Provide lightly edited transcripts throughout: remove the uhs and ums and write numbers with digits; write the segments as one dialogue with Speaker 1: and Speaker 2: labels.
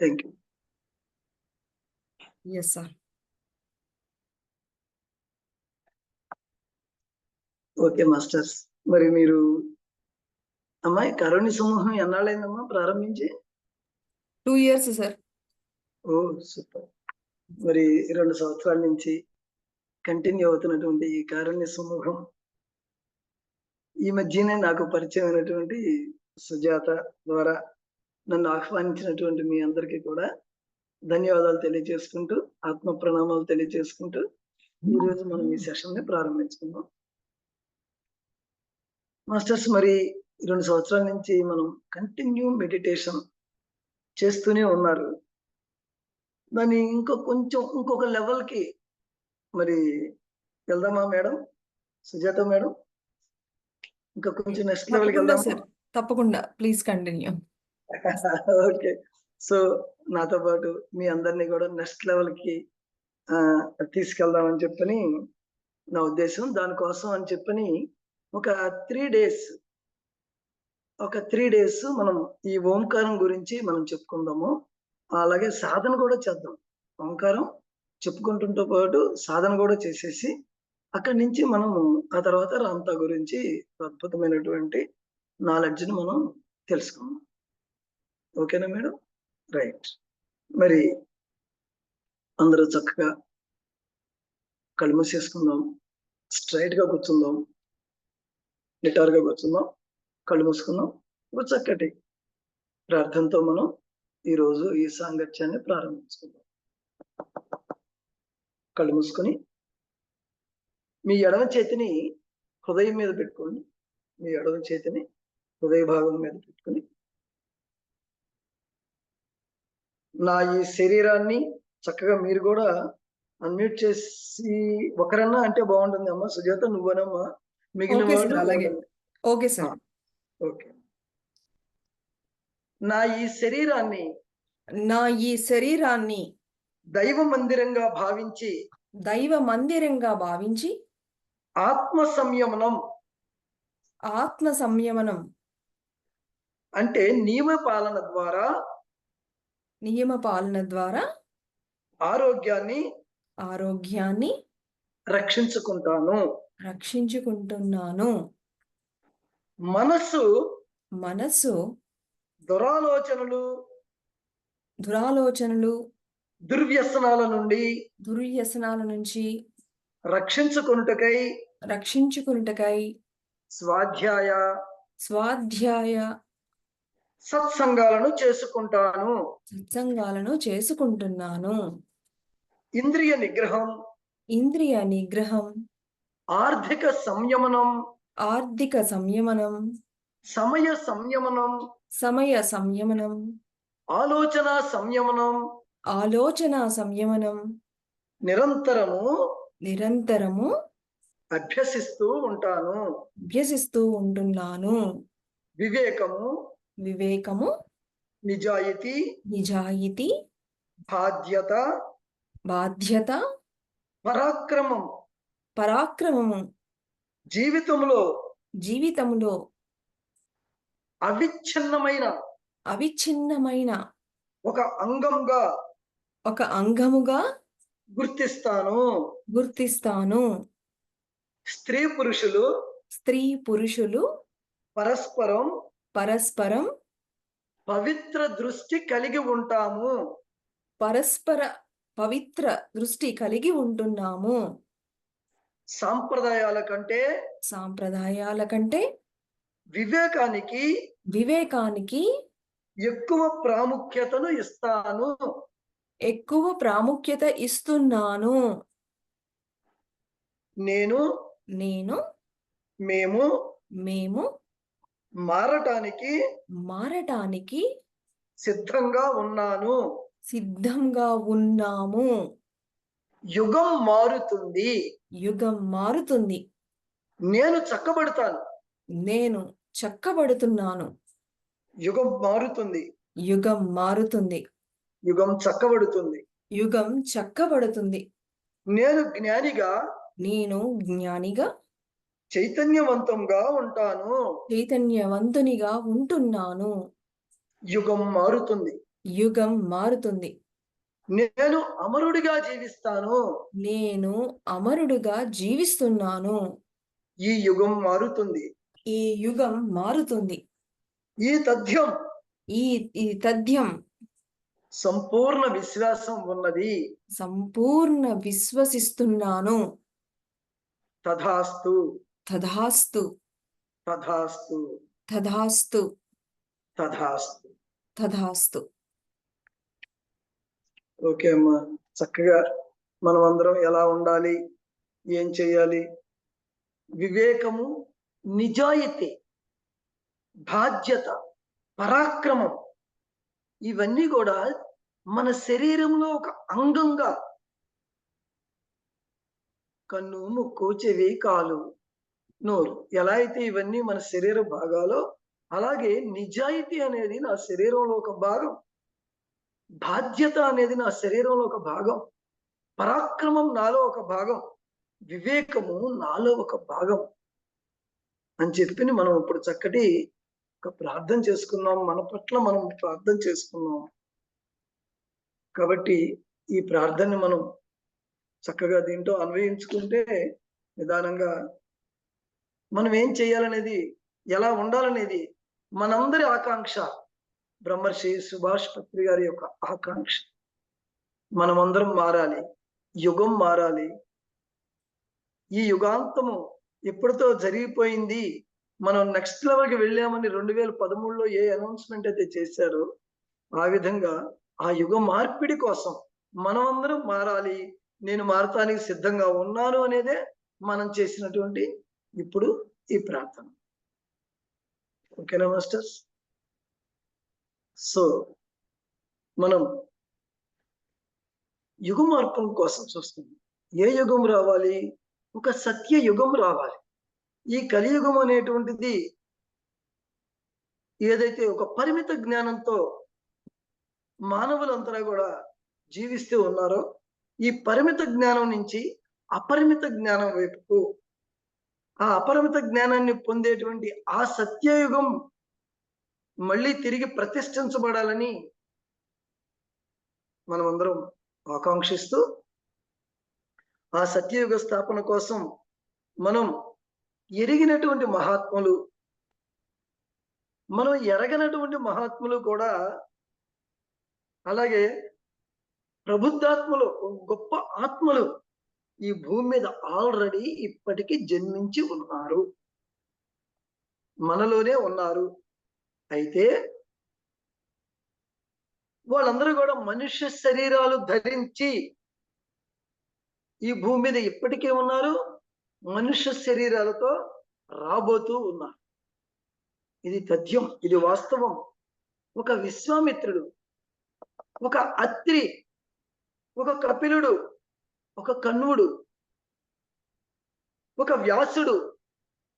Speaker 1: Thank you.
Speaker 2: Yes sir.
Speaker 1: Okay masters, మరి మీరు అమ్మాయి కరుణి సమూహం ఎన్నాళ్ళైందమ్మా ప్రారంభించి?
Speaker 2: 2 years సార్.
Speaker 1: ఓ సూపర్. మరి 2 సంవత్సరాల నుంచి కంటిన్యూ అవుతున్నటువంటి ఈ కారుణ్య సమూహం ఈ మధ్యనే నాకు పరిచయం అయినటువంటి సుజాత ద్వారా నన్ను ఆహ్వానించినటువంటి మీ అందరికీ కూడా ధన్యవాదాలు తెలియజేసుకుంటూ, ఆత్మ ప్రణామాలు తెలియజేసుకుంటూ ఈరోజు మనం ఈ సెషన్ ని ప్రారంభించుకుందాం. మాస్టర్స్, మరి 2 సంవత్సరాల నుంచి మనం కంటిన్యూ మెడిటేషన్ చేస్తూనే ఉన్నారు. దాన్ని ఇంకొక లెవెల్కి మరి వెళ్దామా మేడం, సుజాత మేడం? ఇంకా కొంచెం నెక్స్ట్ లెవెల్కి వెళ్దాం
Speaker 2: సార్. తప్పకుండా, ప్లీజ్ కంటిన్యూ.
Speaker 1: ఓకే. సో నాతో పాటు మీ అందరినీ కూడా నెక్స్ట్ లెవెల్కి తీసుకెళ్దామని చెప్పని నా ఉద్దేశం. దానికోసం అని చెప్పని ఒక 3 డేస్ మనం ఈ ఓంకారం గురించి మనం చెప్పుకుందాము. అలాగే సాధన కూడా చేద్దాం. ఓంకారం చెప్పుకుంటుంతో పాటు సాధన కూడా చేసేసి అక్కడి నుంచి మనము ఆ తర్వాత రాంతా గురించి అద్భుతమైనటువంటి నాలెడ్జ్ని మనం తెలుసుకుందాం. ఓకేనా మేడం? రైట్. మరి అందరూ చక్కగా కళ్ళు మూసేసుకుందాం, స్ట్రైట్గా కూర్చుందాం, నిటారుగా కూర్చుందాం, కళ్ళు మూసుకుందాం. ఒక చక్కటి ప్రార్థనతో మనం ఈరోజు ఈ సాంగత్యాన్ని ప్రారంభించుకుందాం. కళ్ళు మూసుకొని మీ ఎడమ చేతిని హృదయం మీద పెట్టుకోండి. మీ ఎడమ చేతిని హృదయ భాగం మీద పెట్టుకుని నా ఈ శరీరాన్ని చక్కగా మీరు కూడా అన్మ్యూట్ చేసి ఒకరన్నా అంటే బాగుంటుంది అమ్మా. సుజాత నువ్వనమ్మా, మిగిలిన వాళ్ళు
Speaker 2: అలాగే. Okay sir.
Speaker 1: ఓకే. నా ఈ శరీరాన్ని దైవ మందిరంగా భావించి ఆత్మ సంయమనం అంటే నియమ పాలన ద్వారా ఆరోగ్యాన్ని రక్షించుకుంటున్నాను. మనస్సు దురాలోచనలు దుర్వ్యసనాల నుంచి రక్షించుకొనుటకై స్వాధ్యాయ సత్సంగాలను చేసుకుంటున్నాను. ఇంద్రియ నిగ్రహం, ఆర్థిక సంయమనం, సమయ సంయమనం, ఆలోచన సంయమనం నిరంతరము అభ్యసిస్తూ ఉంటున్నాను. వివేకము, నిజాయితీ, బాధ్యత, పరాక్రమము జీవితంలో అవిచ్ఛిన్నమైన ఒక అంగముగా గుర్తిస్తాను. స్త్రీ పురుషులు పరస్పరం పవిత్ర దృష్టి కలిగి ఉంటున్నాము. సాంప్రదాయాల కంటే వివేకానికి ఎక్కువ ప్రాముఖ్యత ఇస్తున్నాను. నేను మేము మారటానికి సిద్ధంగా ఉన్నాము. యుగం మారుతుంది. నేను చక్కబడుతున్నాను. యుగం మారుతుంది. యుగం చక్కబడుతుంది. నేను జ్ఞానిగా చైతన్యవంతునిగా ఉంటున్నాను. యుగం
Speaker 2: యుగం మారుతుంది.
Speaker 1: నేను అమరుడిగా జీవిస్తాను.
Speaker 2: నేను అమరుడుగా జీవిస్తున్నాను.
Speaker 1: ఈ యుగం మారుతుంది.
Speaker 2: ఈ యుగం మారుతుంది.
Speaker 1: ఈ తథ్యం
Speaker 2: ఈ ఈ తథ్యం
Speaker 1: సంపూర్ణ విశ్వాసం ఉన్నది.
Speaker 2: సంపూర్ణ విశ్వసిస్తున్నాను.
Speaker 1: తథాస్తు
Speaker 2: తథాస్తు
Speaker 1: తథాస్తు
Speaker 2: తథాస్తు
Speaker 1: తథాస్తు.
Speaker 2: తథాస్తు.
Speaker 1: ఓకే అమ్మా, చక్కగా మనం అందరం ఎలా ఉండాలి, ఏం చేయాలి, వివేకము, నిజాయితీ, బాధ్యత, పరాక్రమం, ఇవన్నీ కూడా మన శరీరంలో ఒక అంగంగా, కన్ను, ముక్కు, చెవి, కాలు, నోరు ఎలా అయితే ఇవన్నీ మన శరీర భాగాలో, అలాగే నిజాయితీ అనేది నా శరీరంలో ఒక భాగం, బాధ్యత అనేది నా శరీరంలో ఒక భాగం, పరాక్రమం నాలో ఒక భాగం, వివేకము నాలో ఒక భాగం అని చెప్పి మనం ఇప్పుడు చక్కటి ఒక ప్రార్థన చేసుకున్నాం. మన పట్ల మనం ప్రార్థన చేసుకున్నాం. కాబట్టి ఈ ప్రార్థనని మనం చక్కగా దీంట్లో అన్వయించుకుంటే నిదానంగా మనం ఏం చేయాలనేది, ఎలా ఉండాలనేది మనందరి ఆకాంక్ష, బ్రహ్మర్షి సుభాష్ పత్రి గారి యొక్క ఆకాంక్ష. మనమందరం మారాలి, యుగం మారాలి. ఈ యుగాంతము ఎప్పుడుతో జరిగిపోయింది, మనం నెక్స్ట్ లెవెల్కి వెళ్ళామని 2013లో ఏ అనౌన్స్మెంట్ అయితే చేశారో ఆ విధంగా ఆ యుగ మార్పిడి కోసం మనమందరం మారాలి. నేను మారటానికి సిద్ధంగా ఉన్నాను అనేదే మనం చేసినటువంటి ఇప్పుడు ఈ ప్రార్థన. ఓకేనా మాస్టర్స్? సో మనం యుగ మార్పం కోసం చూస్తున్నాం. ఏ యుగం రావాలి? ఒక సత్య యుగం రావాలి. ఈ కలియుగం అనేటువంటిది ఏదైతే ఒక పరిమిత జ్ఞానంతో మానవులంతా కూడా జీవిస్తూ ఉన్నారో, ఈ పరిమిత జ్ఞానం నుంచి అపరిమిత జ్ఞానం వైపుకు, ఆ అపరిమిత జ్ఞానాన్ని పొందేటువంటి ఆ సత్యయుగం మళ్ళీ తిరిగి ప్రతిష్ఠించబడాలని మనమందరం ఆకాంక్షిస్తూ, ఆ సత్యయుగ స్థాపన కోసం మనం ఎరిగినటువంటి మహాత్ములు, మనం ఎరగనటువంటి మహాత్ములు కూడా, అలాగే ప్రబుద్ధాత్మలు, గొప్ప ఆత్మలు ఈ భూమి మీద ఆల్రెడీ ఇప్పటికీ జన్మించి ఉన్నారు, మనలోనే ఉన్నారు. అయితే వాళ్ళందరూ కూడా మనుష్య శరీరాలు ధరించి ఈ భూమి మీద ఇప్పటికే ఉన్నారు, మనుష్య శరీరాలతో రాబోతూ ఉన్నారు. ఇది తథ్యం, ఇది వాస్తవం. ఒక విశ్వామిత్రుడు, ఒక అత్రి, ఒక కపిలుడు, ఒక కణ్వుడు, ఒక వ్యాసుడు,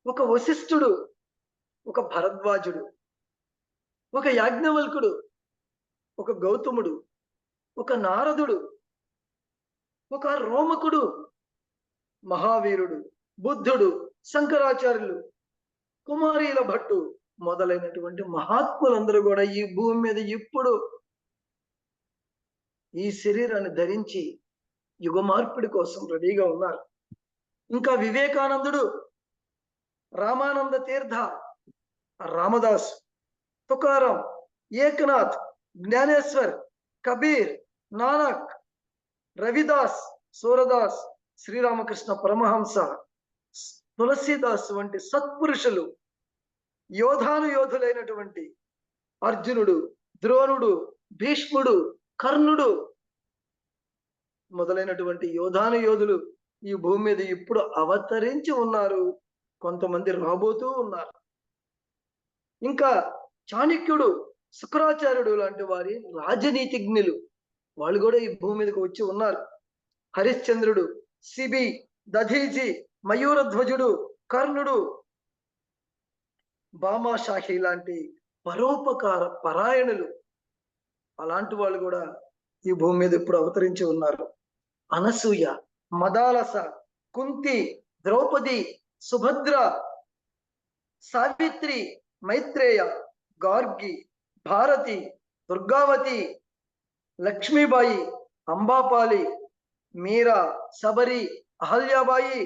Speaker 1: ఒక వశిష్ఠుడు, ఒక భరద్వాజుడు, ఒక యాజ్ఞవల్కుడు, ఒక గౌతముడు, ఒక నారదుడు, ఒక రోమకుడు, మహావీరుడు, బుద్ధుడు, శంకరాచార్యులు, కుమారీల భట్టు మొదలైనటువంటి మహాత్ములందరూ కూడా ఈ భూమి మీద ఇప్పుడు ఈ శరీరాన్ని ధరించి యుగ మార్పిడి కోసం రెడీగా ఉన్నారు. ఇంకా వివేకానందుడు, రామానంద తీర్థ, రామదాస్, తుకారాం, ఏకనాథ్, జ్ఞానేశ్వర్, కబీర్, నానక్, రవిదాస్, సూరదాస్, శ్రీరామకృష్ణ పరమహంస, తులసీదాస్ వంటి సత్పురుషులు, యోధులైనటువంటి అర్జునుడు, ద్రోణుడు, భీష్ముడు, కర్ణుడు మొదలైనటువంటి యోధులు ఈ భూమి మీద ఇప్పుడు అవతరించి ఉన్నారు. కొంతమంది రాబోతూ ఉన్నారు. ఇంకా చాణక్యుడు, శుక్రాచార్యుడు లాంటి వారి రాజనీతిజ్ఞులు వాళ్ళు కూడా ఈ భూమి మీదకి వచ్చి ఉన్నారు. హరిశ్చంద్రుడు, సిబి, దధీజీ, మయూరధ్వజుడు, కర్ణుడు, బామాషాహి లాంటి పరోపకార పరాయణులు, అలాంటి వాళ్ళు కూడా ఈ భూమి మీద ఇప్పుడు అవతరించి ఉన్నారు. అనసూయ, మదాలస, కుంతి, ద్రౌపది, సుభద్ర, సావిత్రి, మైత్రేయ, గార్గి, భారతి, దుర్గావతి, లక్ష్మీబాయి, అంబాపాలి, మీరా, శబరి, అహల్యాబాయి,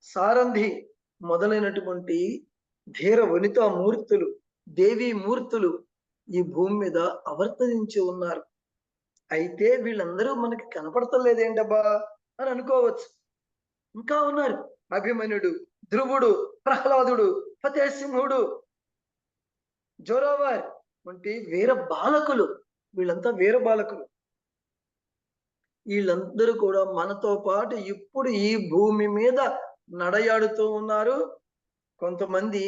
Speaker 1: సారంధి మొదలైనటువంటి ధీర వనితా మూర్తులు, దేవీ మూర్తులు ఈ భూమి మీద అవర్తరించి ఉన్నారు. అయితే వీళ్ళందరూ మనకి కనపడతలేదేంటబ్బా అని అనుకోవచ్చు. ఇంకా ఉన్నారు. అభిమన్యుడు, ధ్రువుడు, ప్రహ్లాదుడు, ఫతేసింహుడు, జోరావర్ వంటి వీర బాలకులు. వీళ్ళంతా వీర బాలకులు. వీళ్ళందరూ కూడా మనతో పాటు ఇప్పుడు ఈ భూమి మీద నడయాడుతూ ఉన్నారు. కొంతమంది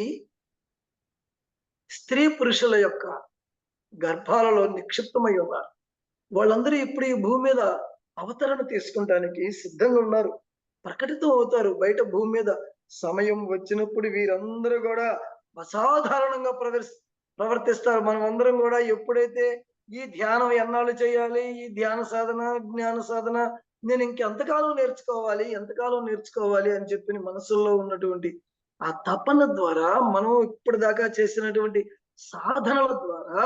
Speaker 1: స్త్రీ పురుషుల యొక్క గర్భాలలో నిక్షిప్తమై ఉన్నారు. వాళ్ళందరూ ఇప్పుడు ఈ భూమి మీద అవతరణ తీసుకుంటానికి సిద్ధంగా ఉన్నారు. ప్రకటితం అవుతారు బయట భూమి మీద. సమయం వచ్చినప్పుడు వీరందరూ కూడా అసాధారణంగా ప్రవర్తిస్తారు. మనం అందరం కూడా ఎప్పుడైతే ఈ ధ్యానం ఎన్నాళ్ళు చేయాలి, ఈ ధ్యాన సాధన, జ్ఞాన సాధన నేను ఇంకెంతకాలం నేర్చుకోవాలి అని చెప్పి మనసులో ఉన్నటువంటి ఆ తపన ద్వారా మనం ఇప్పటిదాకా చేసినటువంటి సాధనల ద్వారా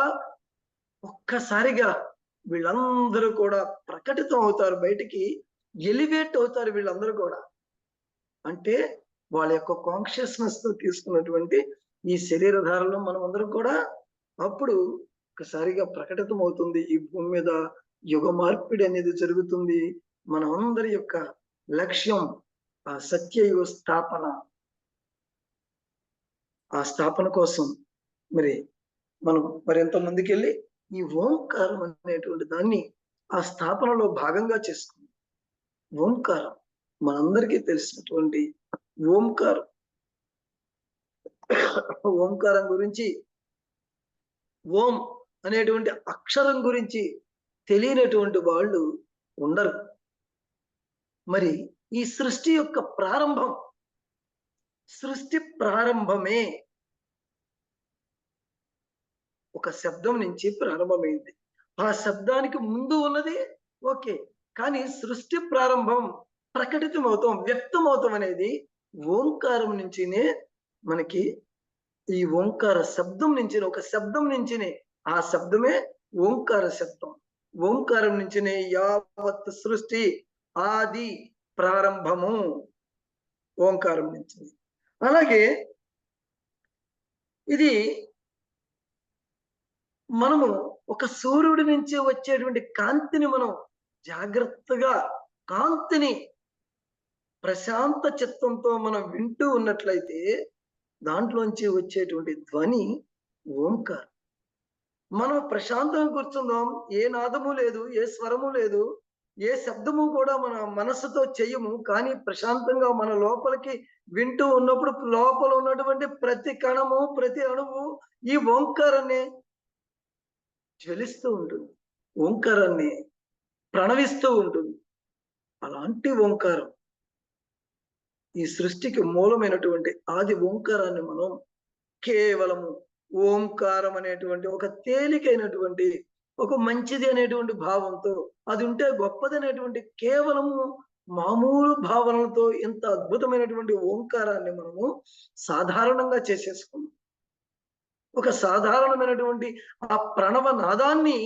Speaker 1: ఒక్కసారిగా వీళ్ళందరూ కూడా ప్రకటితం అవుతారు, బయటికి ఎలివేట్ అవుతారు వీళ్ళందరూ కూడా. అంటే వాళ్ళ యొక్క కాన్షియస్నెస్ తో తీసుకున్నటువంటి ఈ శరీరధారలో మనం అందరం కూడా అప్పుడు ఒకసారిగా ప్రకటితం అవుతుంది. ఈ భూమి మీద యుగ మార్పిడి అనేది జరుగుతుంది. మన అందరి యొక్క లక్ష్యం ఆ సత్యయుగ స్థాపన. ఆ స్థాపన కోసం మనం మరింత ముందుకెళ్ళి ఈ ఓంకారం అనేటువంటి దాన్ని ఆ స్థాపనలో భాగంగా చేసుకుంది. ఓంకారం మనందరికీ తెలిసినటువంటి ఓంకారం. ఓంకారం గురించి, ఓం అనేటువంటి అక్షరం గురించి తెలియనటువంటి వాళ్ళు ఉండరు. మరి ఈ సృష్టి యొక్క ప్రారంభం, సృష్టి ప్రారంభమే ఒక శబ్దం నుంచి ప్రారంభమైంది. ఆ శబ్దానికి ముందు ఉన్నది ఓకే, కానీ సృష్టి ప్రారంభం ప్రకటితమవుతాం, వ్యక్తమవుతాం అనేది ఓంకారం నుంచినే మనకి. ఈ ఓంకార శబ్దం నుంచి, ఒక శబ్దం నుంచినే, ఆ శబ్దమే ఓంకార శబ్దం. ఓంకారం నుంచినే యావత్ సృష్టి ఆది ప్రారంభము ఓంకారం నుంచి. అలాగే ఇది మనము ఒక సూర్యుడి నుంచి వచ్చేటువంటి కాంతిని మనం జాగ్రత్తగా, కాంతిని ప్రశాంత చిత్తంతో మనం వింటూ ఉన్నట్లయితే దాంట్లోంచి వచ్చేటువంటి ధ్వని ఓంకారం. మనం ప్రశాంతంగా కూర్చుందాం, ఏ నాదము లేదు, ఏ స్వరము లేదు, ఏ శబ్దము కూడా మన మనస్సుతో చెయ్యము, కానీ ప్రశాంతంగా మన లోపలికి వింటూ ఉన్నప్పుడు లోపల ఉన్నటువంటి ప్రతి కణము, ప్రతి అణువు ఈ ఓంకారాన్ని జ్వలిస్తూ ఉంటుంది, ఓంకారాన్ని ప్రణవిస్తూ ఉంటుంది. అలాంటి ఓంకారం, ఈ సృష్టికి మూలమైనటువంటి ఆది ఓంకారాన్ని మనం కేవలము ఓంకారం అనేటువంటి ఒక తేలికైనటువంటి, ఒక మంచిది అనేటువంటి భావంతో, అది ఉంటే గొప్పది అనేటువంటి కేవలము మామూలు భావనలతో ఇంత అద్భుతమైనటువంటి ఓంకారాన్ని మనము సాధారణంగా చేసేసుకున్నాం. ఒక సాధారణమైనటువంటి ఆ ప్రణవ నాదాన్ని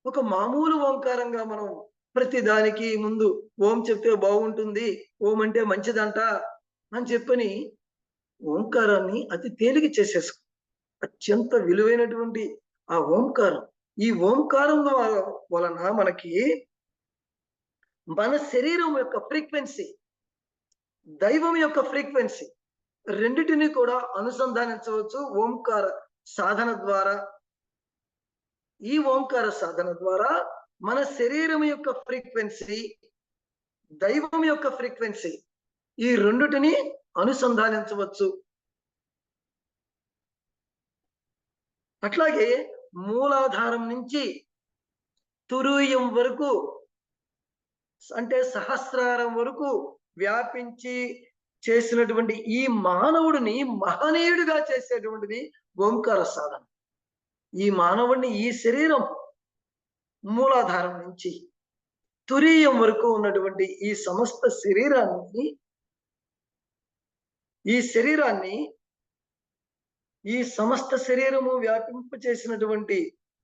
Speaker 1: ఒక మామూలు ఓంకారంగా మనం ప్రతి దానికి ముందు ఓం చెప్తే బాగుంటుంది, ఓం అంటే మంచిదంట అని చెప్పని ఓంకారాన్ని అతి తేలిక చేసేసుకు. అత్యంత విలువైనటువంటి ఆ ఓంకారం, ఈ ఓంకారం వలన మనకి మన శరీరం యొక్క ఫ్రీక్వెన్సీ, దైవం యొక్క ఫ్రీక్వెన్సీ రెండిటిని కూడా అనుసంధానించవచ్చు ఓంకార సాధన ద్వారా. ఈ ఓంకార సాధన ద్వారా మన శరీరం యొక్క ఫ్రీక్వెన్సీ, దైవం యొక్క ఫ్రీక్వెన్సీ, ఈ రెండిటిని అనుసంధానించవచ్చు. అట్లాగే మూలాధారం నుంచి తురీయం వరకు, అంటే సహస్రారం వరకు వ్యాపించి చేసినటువంటి ఈ మానవుడిని మహనీయుడిగా చేసేటువంటిది ఓంకార సాధన. ఈ మానవుడిని, ఈ శరీరం మూలాధారం నుంచి తురీయం వరకు ఉన్నటువంటి ఈ సమస్త శరీరాన్ని ఈ సమస్త శరీరము వ్యాపింప చేసినటువంటి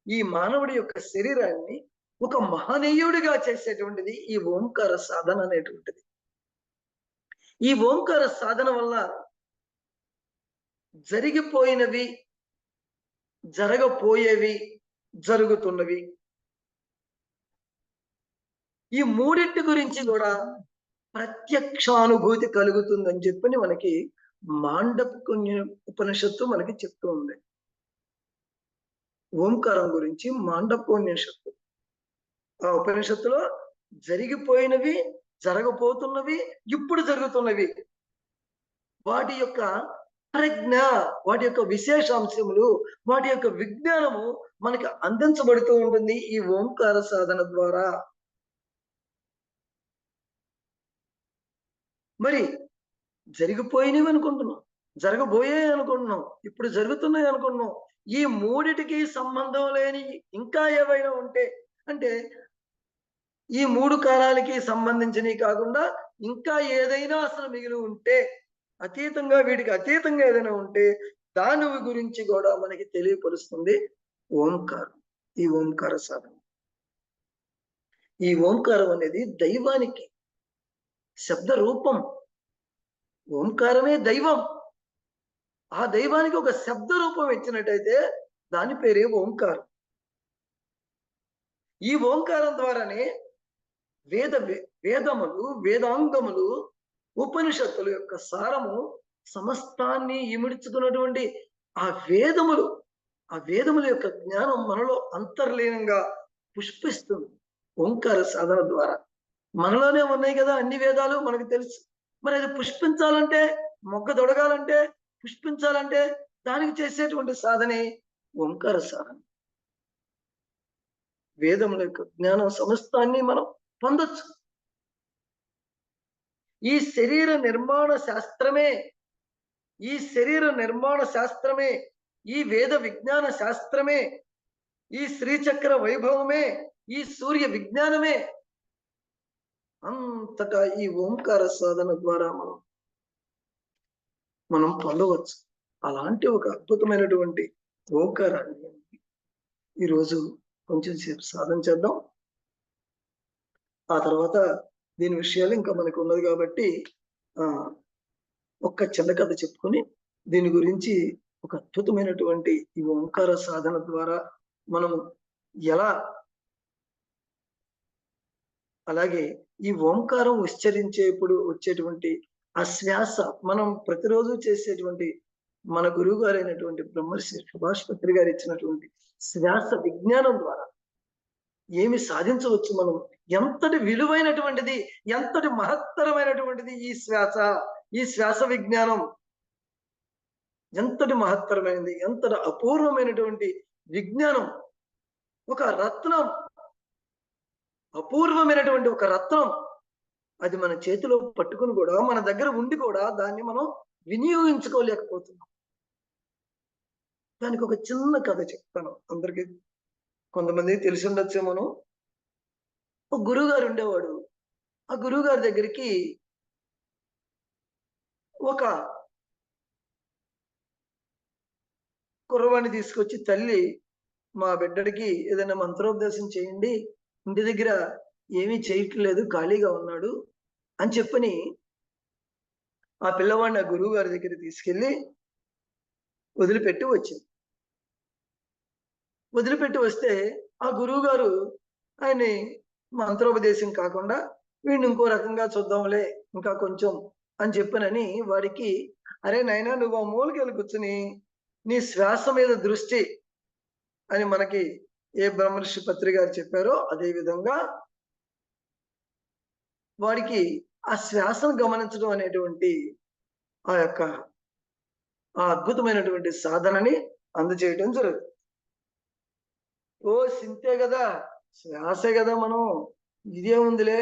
Speaker 1: ఈ మానవుడి యొక్క శరీరాన్ని ఒక మహనీయుడిగా చేసేటువంటిది ఈ ఓంకార సాధన అనేటువంటిది. ఈ ఓంకార సాధన వల్ల జరిగిపోయినవి, జరగపోయేవి, జరుగుతున్నవి, ఈ మూడింటి గురించి కూడా ప్రత్యక్షానుభూతి కలుగుతుందని చెప్పని మనకి మాండవ్య ఉపనిషత్తు మనకి చెప్తూ ఉంది. ఓంకారం గురించి మాండవ్యోపనిషత్తు, ఆ ఉపనిషత్తులో జరిగిపోయినవి, జరగబోతున్నవి, ఇప్పుడు జరుగుతున్నవి, వాటి యొక్క ప్రజ్ఞ, వాటి యొక్క విశేషాంశములు, వాటి యొక్క విజ్ఞానము మనకి అందించబడుతూ ఉంటుంది ఈ ఓంకార సాధన ద్వారా. మరి జరిగిపోయినవి అనుకుంటున్నాం, జరగబోయాయి అనుకుంటున్నాం, ఇప్పుడు జరుగుతున్నాయి అనుకుంటున్నాం. ఈ మూడిటికి సంబంధం లేని ఇంకా ఏవైనా ఉంటే, అంటే ఈ మూడు కాలాలకి సంబంధించినవి కాకుండా ఇంకా ఏదైనా అసలు మిగిలి ఉంటే, అతీతంగా, వీటికి అతీతంగా ఏదైనా ఉంటే దాని గురించి కూడా మనకి తెలియపరుస్తుంది ఓంకారం, ఈ ఓంకార సాధన. ఈ ఓంకారం అనేది దైవానికి శబ్ద రూపం. ఓంకారమే దైవం. ఆ దైవానికి ఒక శబ్ద రూపం ఇచ్చినట్టయితే దాని పేరే ఓంకారం. ఈ ఓంకారం ద్వారానే వేదములు, వేదాంగములు, ఉపనిషత్తుల యొక్క సారము సమస్తాన్ని ఇమిడ్చుకున్నటువంటి ఆ వేదముల యొక్క జ్ఞానం మనలో అంతర్లీనంగా పుష్పిస్తుంది ఓంకార సాధన ద్వారా. మనలోనే ఉన్నాయి కదా అన్ని వేదాలు, మనకు తెలుసు. మరి అది పుష్పించాలంటే, మొగ్గ దొడగాలంటే, పుష్పించాలంటే దానికి చేసేటువంటి సాధనే ఓంకార సాధన. వేదముల యొక్క జ్ఞానం సమస్తాన్ని మనం పొందొచ్చు. ఈ శరీర నిర్మాణ శాస్త్రమే, ఈ వేద విజ్ఞాన శాస్త్రమే, ఈ శ్రీచక్ర వైభవమే, ఈ సూర్య విజ్ఞానమే అంతటా ఈ ఓంకార సాధన ద్వారా మనం పొందవచ్చు. అలాంటి ఒక అద్భుతమైనటువంటి ఓంకారాన్ని ఈరోజు కొంచెం సేపు సాధన చేద్దాం. ఆ తర్వాత దీని విషయాలు ఇంకా మనకు ఉన్నది కాబట్టి ఒక్క చిన్న కథ చెప్పుకొని దీని గురించి ఒక అద్భుతమైనటువంటి ఈ ఓంకార సాధన ద్వారా మనము ఎలా, అలాగే ఈ ఓంకారం ఉచ్చరించేప్పుడు వచ్చేటువంటి ఆ శ్వాస, మనం ప్రతిరోజు చేసేటువంటి మన గురువు గారైనటువంటి బ్రహ్మర్షి సుభాష్ పత్రి గారు ఇచ్చినటువంటి శ్వాస విజ్ఞానం ద్వారా ఏమి సాధించవచ్చు మనం, ఎంతటి విలువైనటువంటిది, ఎంతటి మహత్తరమైనటువంటిది ఈ శ్వాస విజ్ఞానం, ఎంతటి మహత్తరమైనది, ఎంతటి అపూర్వమైనటువంటి విజ్ఞానం. ఒక రత్నం, అపూర్వమైనటువంటి ఒక రత్నం, అది మన చేతిలో పట్టుకుని కూడా, మన దగ్గర ఉండి కూడా దాన్ని మనం వినియోగించుకోలేకపోతున్నాం. దానికి ఒక చిన్న కథ చెప్తాను. అందరికీ కొంతమంది తెలిసి ఉండొచ్చేమోను. ఒక గురువు గారు ఉండేవాడు. ఆ గురువు గారి దగ్గరికి ఒక కుర్రవాణ్ణి తీసుకొచ్చి, తల్లి మా బిడ్డడికి ఏదైనా మంత్రోపదేశం చేయండి, ఇంటి దగ్గర ఏమీ చేయట్లేదు, ఖాళీగా ఉన్నాడు అని చెప్పని ఆ పిల్లవాడిని ఆ గురువు గారి దగ్గర తీసుకెళ్ళి వదిలిపెట్టి వచ్చింది. వదిలిపెట్టి వస్తే ఆ గురువు గారు ఆయన్ని మంత్రోపదేశం కాకుండా వీడిని ఇంకో రకంగా చూద్దాంలే ఇంకా కొంచెం అని చెప్పనని వాడికి, అరే నాయనా నువ్వు ఆ మూలకెళ్ళి కూర్చుని నీ శ్వాస మీద దృష్టి అని మనకి ఏ బ్రహ్మర్షి పత్రి గారు చెప్పారో అదే విధంగా వాడికి ఆ శ్వాసను గమనించడం అనేటువంటి ఆ అద్భుతమైనటువంటి సాధనని అందజేయడం జరుగుతుంది. ఓ సింతే కదా, శ్వాసే కదా, మనం ఇదే ఉందిలే,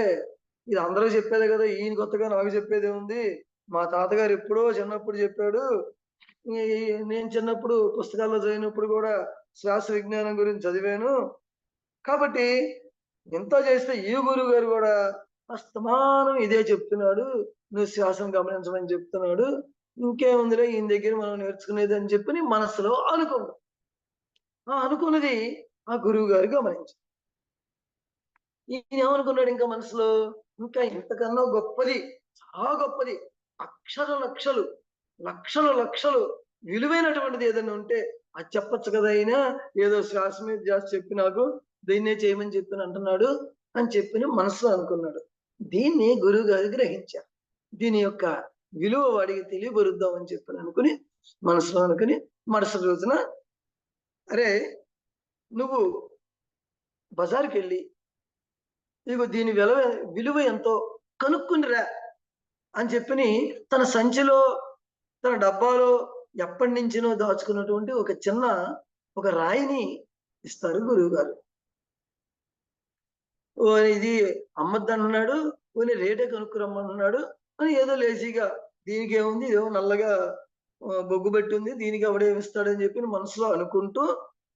Speaker 1: ఇది అందరూ చెప్పేదే కదా, ఈయన కొత్తగా నాకు చెప్పేదే ఉంది, మా తాతగారు ఎప్పుడో చిన్నప్పుడు చెప్పాడు, నేను చిన్నప్పుడు పుస్తకాల్లో చదివినప్పుడు కూడా శ్వాస విజ్ఞానం గురించి చదివాను, కాబట్టి ఇంత చేస్తే ఈ గురువు గారు కూడా అస్తమానం ఇదే చెప్తున్నాడు, నువ్వు శ్వాసను గమనించమని చెప్తున్నాడు, ఇంకేముందిలే ఈయన దగ్గర మనం నేర్చుకునేది అని చెప్పి మనసులో అనుకుంటాం. అనుకున్నది ఆ గురువు గారు గమనించారు. ఈయన ఏమనుకున్నాడు ఇంకా మనసులో, ఇంకా ఇంతకన్నా గొప్పది, చాలా గొప్పది, అక్షర లక్షలు, లక్షలు లక్షలు విలువైనటువంటిది ఏదైనా ఉంటే అది చెప్పొచ్చు కదా అయినా, ఏదో శ్వాస మీద ధ్యాస చెప్పి నాకు దీన్నే చేయమని చెప్పి అంటున్నాడు అని చెప్పి మనసులో అనుకున్నాడు. దీన్ని గురువు గారు గ్రహించారు. దీని యొక్క విలువ వాడికి తెలియబరుద్దాం అని చెప్పి అనుకుని మనసులో అనుకుని మరుసటి రోజున, అరే నువ్వు బజార్కి వెళ్ళి ఇగో దీని విలువ ఎంతో కనుక్కునిరా అని చెప్పి తన సంచిలో, తన డబ్బాలో ఎప్పటి నుంచినో దాచుకున్నటువంటి ఒక రాయిని ఇస్తారు గురువు గారు. ఓ ఇది అమ్మద్దంటున్నాడు, పోనీ రేటే కనుక్కురమ్మన్నాడు అని ఏదో లేజీగా, దీనికి ఏముంది, ఏదో నల్లగా బొగ్గు పెట్టి ఉంది, దీనికి ఎవడేమిస్తాడని చెప్పి మనసులో అనుకుంటూ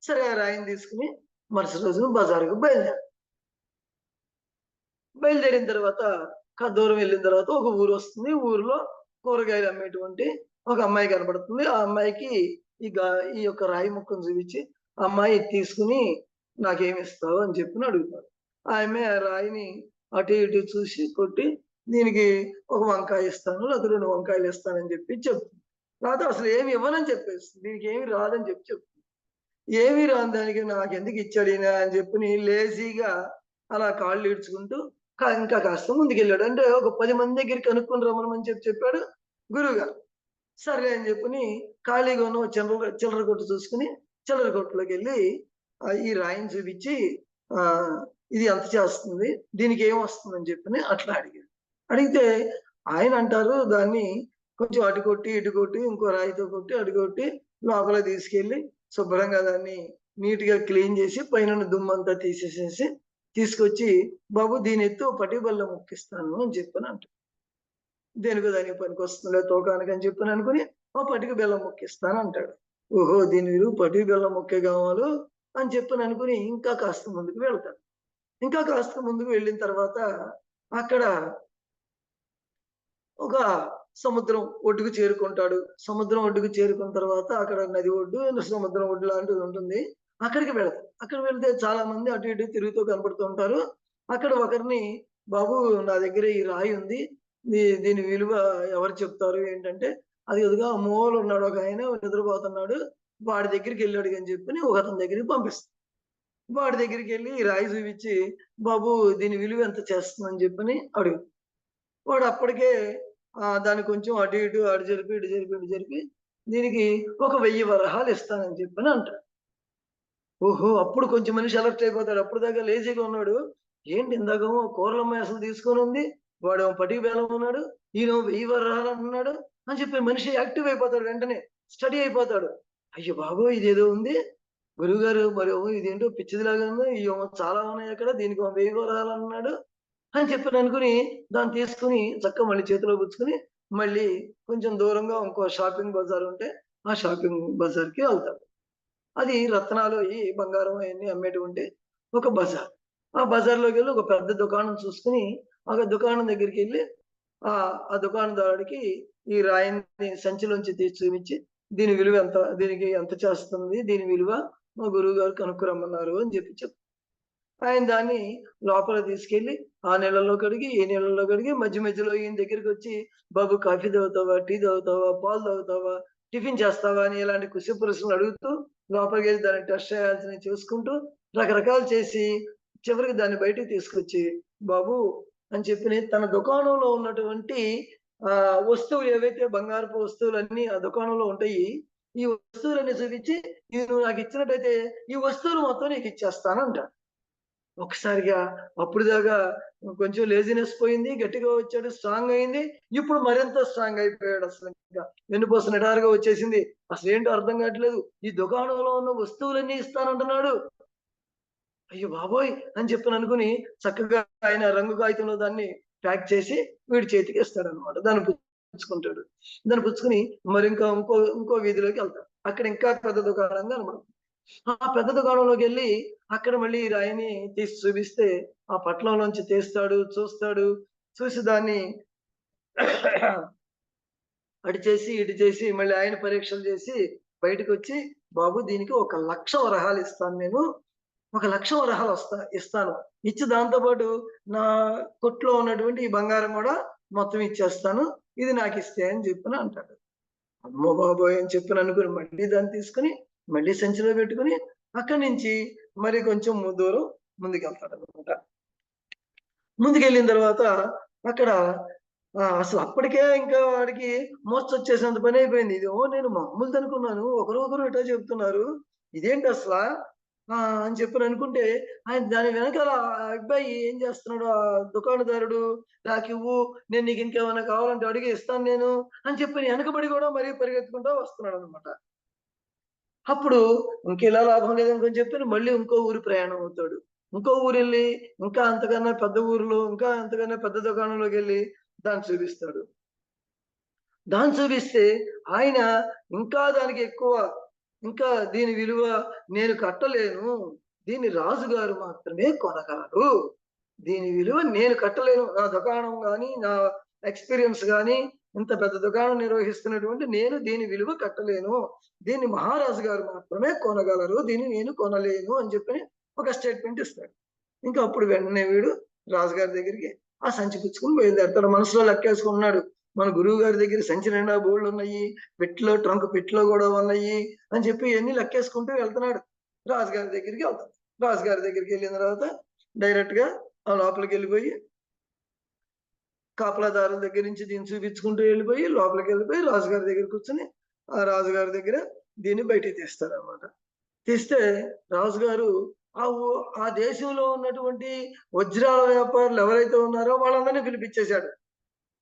Speaker 1: సరే ఆ రాయిని తీసుకుని మరుసటి రోజున బజారుకు బయలుదేరిన తర్వాత దూరం వెళ్ళిన తర్వాత ఒక ఊరు వస్తుంది. ఊరిలో కూరగాయలు అమ్మేటువంటి ఒక అమ్మాయి కనబడుతుంది. ఆ అమ్మాయికి ఈ యొక్క రాయి ముక్కను చూపించి, అమ్మాయి తీసుకుని నాకేమి ఇస్తావు అని చెప్పి అడుగుతాడు. ఆమె ఆ రాయిని అటు ఇటు చూసి కొట్టి, దీనికి ఒక వంకాయ ఇస్తాను, లేకపోతే 2 వంకాయలు ఇస్తానని చెప్పి చెప్తుంది. లేకపోతే అసలు ఏమి ఇవ్వనని చెప్పేస్తుంది. దీనికి ఏమి రాదని చెప్పి చెప్తుంది. ఏమి రాని దానికి నాకెందుకు ఇచ్చాడు ఈయన అని చెప్పి లేజీగా అలా కాళ్ళు ఈడ్చుకుంటూ ఇంకా కాస్త ముందుకెళ్ళాడు. అంటే ఒక 10 మంది దగ్గరికి కనుక్కొని రమ్మని చెప్పాడు గురువుగారు. సరే అని చెప్పి ఖాళీగా ఉన్న చిల్లర కొట్టు చూసుకుని చిల్లర కొట్టులోకి వెళ్ళి ఈ రాయిని చూపించి, ఇది ఎంత చేస్తుంది, దీనికి ఏం వస్తుందని చెప్పి అట్లా అడిగాడు. అడిగితే ఆయన అంటారు, దాన్ని కొంచెం అటు కొట్టి ఇటు కొట్టి ఇంకో రాయితో కొట్టి అటు కొట్టి లోపల తీసుకెళ్ళి శుభ్రంగా దాన్ని నీట్గా క్లీన్ చేసి పైన దుమ్మంతా తీసేసేసి తీసుకొచ్చి, బాబు దీని ఎత్తు పట్టి బెల్లం ముక్కిస్తాను అని చెప్పని అంటాడు. దేనికో దానికి పనికి వస్తుందో తోకానికి అని చెప్పని అనుకుని పట్టిక బెల్లం ముక్కిస్తాను అంటాడు. ఓహో దీని విలువ పట్టిక బెల్లం ముక్కే కావాలు అని చెప్పని అనుకుని ఇంకా కాస్త ముందుకు వెళ్తాడు. ఇంకా కాస్త ముందుకు వెళ్ళిన తర్వాత అక్కడ ఒక సముద్రం ఒడ్డుకు చేరుకుంటాడు. సముద్రం ఒడ్డుకు చేరుకున్న తర్వాత అక్కడ నది ఒడ్డు, సముద్రం ఒడ్డు లాంటిది ఉంటుంది. అక్కడికి వెళ్తారు. అక్కడ వెళ్తే చాలా మంది అటు ఇటు తిరుగుతూ కనబడుతూ ఉంటారు. అక్కడ ఒకరిని, బాబు నా దగ్గర ఈ రాయి ఉంది, దీని విలువ ఎవరు చెప్తారు ఏంటంటే, అది ఎదుగా మూల ఉన్నాడు ఒక ఆయన నిద్రపోతున్నాడు, వాడి దగ్గరికి వెళ్ళాడు అని చెప్పి ఒక అతని దగ్గరికి పంపిస్తాడు. వాడి దగ్గరికి వెళ్ళి ఈ రాయి చూపించి, బాబు దీని విలువ ఎంత చేస్తుందని చెప్పని అడుగు. వాడు అప్పటికే దాన్ని కొంచెం అటు ఇటు ఇటు జరిపి దీనికి ఒక 1000 వరహాలు ఇస్తానని చెప్పని అంటాడు. ఓహో అప్పుడు కొంచెం మనిషి అలర్ట్ అయిపోతాడు. అప్పుడు దాకా లేజీగా ఉన్నాడు. ఏంటి ఇందాకేమో కూరలమ్మాయి అసలు తీసుకొని ఉంది, వాడేమో పటికి బేలం ఉన్నాడు, ఈయన 1000 వరహాలు అంటున్నాడు అని చెప్పి మనిషి యాక్టివ్ అయిపోతాడు. వెంటనే స్టడీ అయిపోతాడు. అయ్యో బాబోయ్ ఇదేదో ఉంది, గురువుగారు మరి ఇదేంటో పిచ్చిదిలాగా ఉంది, ఇవేమో చాలా ఉన్నాయి అక్కడ, దీనికి 1000 వరహాలు అన్నాడు అని చెప్పి అనుకుని దాన్ని తీసుకుని చక్కగా మళ్ళీ చేతిలో పుచ్చుకుని మళ్ళీ కొంచెం దూరంగా ఇంకో షాపింగ్ బజార్ ఉంటే ఆ షాపింగ్ బజార్కి వెళ్తాడు. అది రత్నాలు ఈ బంగారం అవన్నీ అమ్మేటువంటి ఒక బజార్. ఆ బజార్లోకి వెళ్ళి ఒక పెద్ద దుకాణం చూసుకుని ఒక దుకాణం దగ్గరికి వెళ్ళి ఆ దుకాణదారుడికి ఈ రాయిని సంచిలోంచి తీసి చూపించి, దీని విలువ ఎంత, దీనికి ఎంత చేస్తుంది, దీని విలువ మా గురువు గారు కనుక్కురమ్మన్నారు అని చెప్పి ఆయన దాన్ని లోపల తీసుకెళ్లి ఆ నీళ్ళలో కడిగి ఈ నీళ్ళలో కడిగి మధ్యలో ఈయన దగ్గరికి వచ్చి, బాబు కాఫీ తాగుతావా, టీ తాగుతావా, పాలు తాగుతావా, టిఫిన్ చేస్తావా అని ఇలాంటి కుశల ప్రశ్నలు అడుగుతూ లోపలికి వెళ్ళి దాన్ని టెస్ట్ చేయాల్సినవి చూసుకుంటూ రకరకాలు చేసి చివరికి దాన్ని బయటికి తీసుకొచ్చి, బాబు అని చెప్పి తన దుకాణంలో ఉన్నటువంటి వస్తువులు ఏవైతే బంగారపు వస్తువులన్నీ ఆ దుకాణంలో ఉంటాయి, ఈ వస్తువులన్నీ చూపించి, నువ్వు నాకు ఇచ్చినట్టయితే ఈ వస్తువులు మొత్తం నీకు ఇచ్చేస్తాను అంటాడు. ఒకసారిగా అప్పుడు దాకా కొంచెం లేజినెస్ పోయింది, గట్టిగా వచ్చాడు, స్ట్రాంగ్ అయింది. ఇప్పుడు మరింత స్ట్రాంగ్ అయిపోయాడు. అసలు ఇంకా వెన్నుపూస నిటారుగా వచ్చేసింది. అసలు ఏంటో అర్థం కావట్లేదు, ఈ దుకాణంలో ఉన్న వస్తువులన్నీ ఇస్తానంటున్నాడు. అయ్యో బాబోయ్ అని చెప్పని అనుకుని చక్కగా ఆయన రంగు కాగితంలో దాన్ని ప్యాక్ చేసి వీడి చేతికి ఇస్తాడు అనమాట. దాన్ని పుచ్చుకుంటాడు. దాన్ని పుచ్చుకుని మరి ఇంకో వీధిలోకి వెళ్తాడు. అక్కడ ఇంకా పెద్ద దుకాణంగా అనమాట. ఆ పెద్ద దుకాణంలోకి వెళ్ళి అక్కడ మళ్ళీ రాయిని తీసి చూపిస్తే ఆ పట్లంలోంచి తీస్తాడు, చూస్తాడు, చూసి దాన్ని అటు చేసి ఇటు చేసి మళ్ళీ ఆయన పరీక్షలు చేసి బయటకు వచ్చి, బాబు దీనికి 1,00,000 వరహాలు ఇస్తాను నేను, 1,00,000 వరహాలు ఇస్తాను, ఇచ్చి దాంతో పాటు నా కొట్లో ఉన్నటువంటి ఈ బంగారం కూడా మొత్తం ఇచ్చేస్తాను, ఇది నాకు ఇస్తే అని చెప్పని అంటాడు. అమ్మో బాబోయ్ అని చెప్పని అనుకుని మళ్ళీ దాన్ని తీసుకుని మళ్ళీ సంచిలో పెట్టుకుని అక్కడి నుంచి మరి కొంచెం దూరం ముందుకెళ్తాడు అనమాట. ముందుకెళ్ళిన తర్వాత అక్కడ అసలు అప్పటికే ఇంకా వాడికి మూర్ఛ వచ్చేసినంత పని అయిపోయింది. ఇది నేను మామూలుది అనుకున్నాను, ఒకరు ఇటా చెప్తున్నారు, ఇదేంటి అసలా అని చెప్పని అనుకుంటే, ఆయన దాని వెనకాల ఆ అబ్బాయి ఏం చేస్తున్నాడు, ఆ దుకాణదారుడు నాకు ఇవ్వు, నేను నీకు ఇంకేమైనా కావాలంటే అడిగి ఇస్తాను నేను అని చెప్పి వెనకబడి కూడా మరీ పరిగెత్తుకుంటూ వస్తున్నాడు అనమాట. అప్పుడు ఇంకెలా లాభం లేదనుకొని చెప్పి మళ్ళీ ఇంకో ఊరు ప్రయాణం అవుతాడు. ఇంకో ఊరు వెళ్ళి ఇంకా అంతకన్నా పెద్ద ఊరిలో ఇంకా అంతకన్నా పెద్ద దుకాణంలోకి వెళ్ళి దాన్ని చూపిస్తాడు. దాన్ని చూపిస్తే ఆయన ఇంకా దానికి ఎక్కువ, ఇంకా దీని విలువ నేను కట్టలేను, దీన్ని రాజుగారు మాత్రమే కొనగలరు, దీని విలువ నేను కట్టలేను, నా దుకాణం కానీ నా ఎక్స్పీరియన్స్ కానీ ఇంత పెద్ద దుకాణం నిర్వహిస్తున్నటువంటి నేను దీని విలువ కట్టలేను, దీన్ని మహారాజు గారు మాత్రమే కొనగలరు, దీన్ని నేను కొనలేను అని చెప్పి ఒక స్టేట్మెంట్ ఇస్తాడు. ఇంకా అప్పుడు వెంటనే వీడు రాజుగారి దగ్గరికి ఆ సంచి పుచ్చుకుని బయలుదేరతాడు. మనసులో లెక్కేసుకున్నాడు, మన గురువు గారి దగ్గర సంచి నిండా బోళ్ళు ఉన్నాయి, పెట్టిలో ట్రంక్ పెట్టిలో కూడా ఉన్నాయి అని చెప్పి ఇవన్నీ లెక్కేసుకుంటూ వెళ్తున్నాడు. రాజుగారి దగ్గరికి వెళ్తాడు. రాజుగారి దగ్గరికి వెళ్ళిన తర్వాత డైరెక్ట్ గా ఆ లోపలికి వెళ్ళిపోయి కాపలాదారుల దగ్గర నుంచి దీన్ని చూపించుకుంటూ వెళ్ళిపోయి లోపలికి వెళ్ళిపోయి రాజుగారి దగ్గర కూర్చొని ఆ రాజుగారి దగ్గర దీన్ని బయటికి తీస్తాడు అనమాట. తీస్తే రాజుగారు ఆ దేశంలో ఉన్నటువంటి వజ్రాల వ్యాపారులు ఎవరైతే ఉన్నారో వాళ్ళందరినీ పిలిపించేశాడు.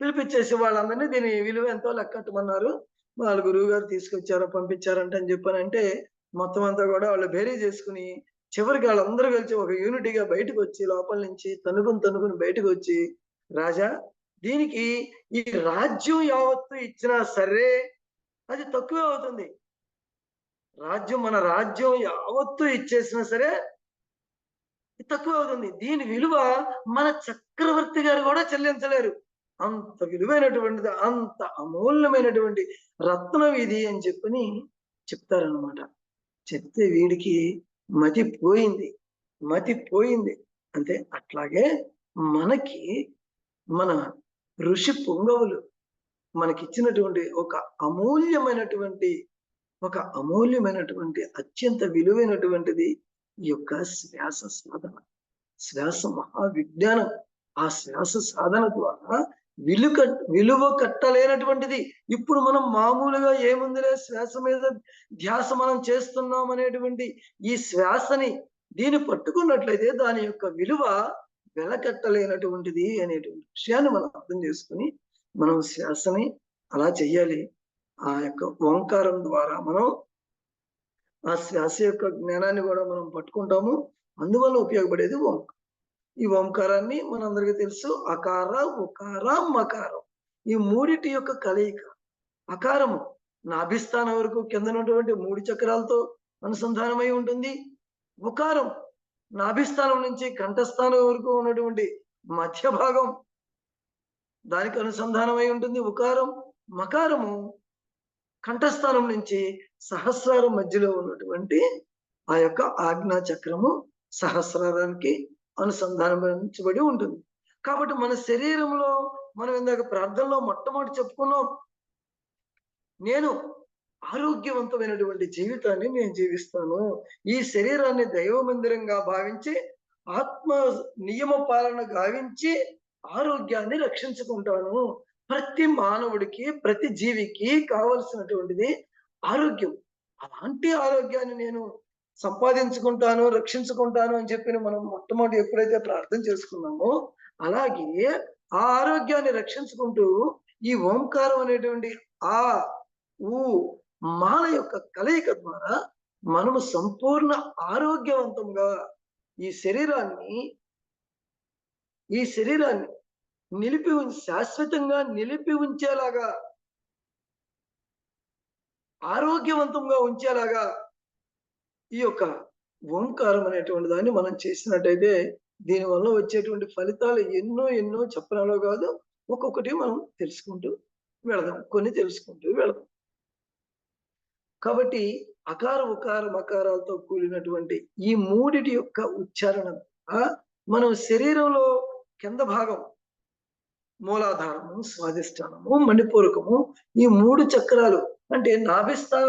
Speaker 1: పిలిపించేసి వాళ్ళందరినీ దీని విలువ ఎంతో లెక్కట్టమన్నారు. వాళ్ళ గురువు గారు తీసుకొచ్చారో పంపించారంట అని చెప్పానంటే మొత్తం అంతా కూడా వాళ్ళు బేరీ చేసుకుని చివరికి వాళ్ళందరూ కలిసి ఒక యూనిటీగా బయటకు వచ్చి లోపల నుంచి తనుకుని బయటకు వచ్చి, రాజా దీనికి ఈ రాజ్యం యావత్తు ఇచ్చినా సరే అది తక్కువే అవుతుంది, మన రాజ్యం యావత్తు ఇచ్చేసినా సరే తక్కువ అవుతుంది, దీని విలువ మన చక్రవర్తి గారు కూడా చెల్లించలేరు, అంత విలువైనటువంటిది, అంత అమూల్యమైనటువంటి రత్నం ఇది అని చెప్పని చెప్తారనమాట. చెప్తే వీడికి మతి పోయింది అంటే అట్లాగే మనకి మన ఋషి పుంగవులు మనకిచ్చినటువంటి ఒక అమూల్యమైనటువంటి అత్యంత విలువైనటువంటిది ఈ యొక్క శ్వాస సాధన, శ్వాస మహావిజ్ఞానం. ఆ శ్వాస సాధన ద్వారా విలువ కట్టలేనటువంటిది. ఇప్పుడు మనం మామూలుగా ఏముందిలే శ్వాస మీద ధ్యాస మనం చేస్తున్నాం అనేటువంటి ఈ శ్వాసని దీన్ని పట్టుకున్నట్లయితే దాని యొక్క విలువ వెలకట్టలేనటువంటిది అనేటువంటి విషయాన్ని మనం అర్థం చేసుకుని మనం శ్వాసని అలా చెయ్యాలి. ఆ యొక్క ఓంకారం ద్వారా మనం ఆ శ్వాస యొక్క జ్ఞానాన్ని కూడా మనం పట్టుకుంటాము. అందువల్ల ఉపయోగపడేది ఓంకారం. ఈ ఓంకారాన్ని మనందరికీ తెలుసు, అకార ఉకార మకారం, ఈ మూడిటి యొక్క కలయిక. అకారము నాభిస్థానం వరకు కింద ఉన్నటువంటి 3 చక్రాలతో అనుసంధానమై ఉంటుంది. ఉకారం నాభిస్థానం నుంచి కంఠస్థానం వరకు ఉన్నటువంటి మధ్య భాగం దానికి అనుసంధానమై ఉంటుంది ఉకారం. మకారము కంఠస్థానం నుంచి సహస్రారం మధ్యలో ఉన్నటువంటి ఆ యొక్క ఆజ్ఞా చక్రము సహస్రారానికి అనుసంధానించబడి ఉంటుంది. కాబట్టి మన శరీరంలో మనం ఇందాక ప్రార్థనలో మొట్టమొదటి చెప్పుకున్నాం, నేను ఆరోగ్యవంతమైనటువంటి జీవితాన్ని నేను జీవిస్తాను, ఈ శరీరాన్ని దైవ మందిరంగా భావించి ఆత్మ నియమ పాలన గావించి ఆరోగ్యాన్ని రక్షించుకుంటాను. ప్రతి మానవుడికి ప్రతి జీవికి కావలసినటువంటిది ఆరోగ్యం. అలాంటి ఆరోగ్యాన్ని నేను సంపాదించుకుంటాను, రక్షించుకుంటాను అని చెప్పి మనం మొట్టమొదటి ఎప్పుడైతే ప్రార్థన చేసుకున్నామో అలాగే ఆ ఆరోగ్యాన్ని రక్షించుకుంటూ ఈ ఓంకారం అనేటువంటి ఆ ఊ మాల యొక్క కలయిక ద్వారా మనము సంపూర్ణ ఆరోగ్యవంతంగా ఈ శరీరాన్ని శాశ్వతంగా నిలిపి ఉంచేలాగా, ఆరోగ్యవంతంగా ఉంచేలాగా ఈ యొక్క ఓంకారం అనేటువంటి దాన్ని మనం చేసినట్టయితే దీనివల్ల వచ్చేటువంటి ఫలితాలు ఎన్నో చెప్పడంలో కాదు, ఒక్కొక్కటి మనం తెలుసుకుంటూ వెళదాం, కొన్ని తెలుసుకుంటూ వెళదాం. కాబట్టి అకార ఉకార మకారాలతో కూడినటువంటి ఈ మూడిటి యొక్క ఉచ్చారణ మనం శరీరంలో కింద భాగం మూలాధారము, స్వాధిష్టానము, మణిపూరకము, ఈ 3 చక్రాలు అంటే నాభిస్థానం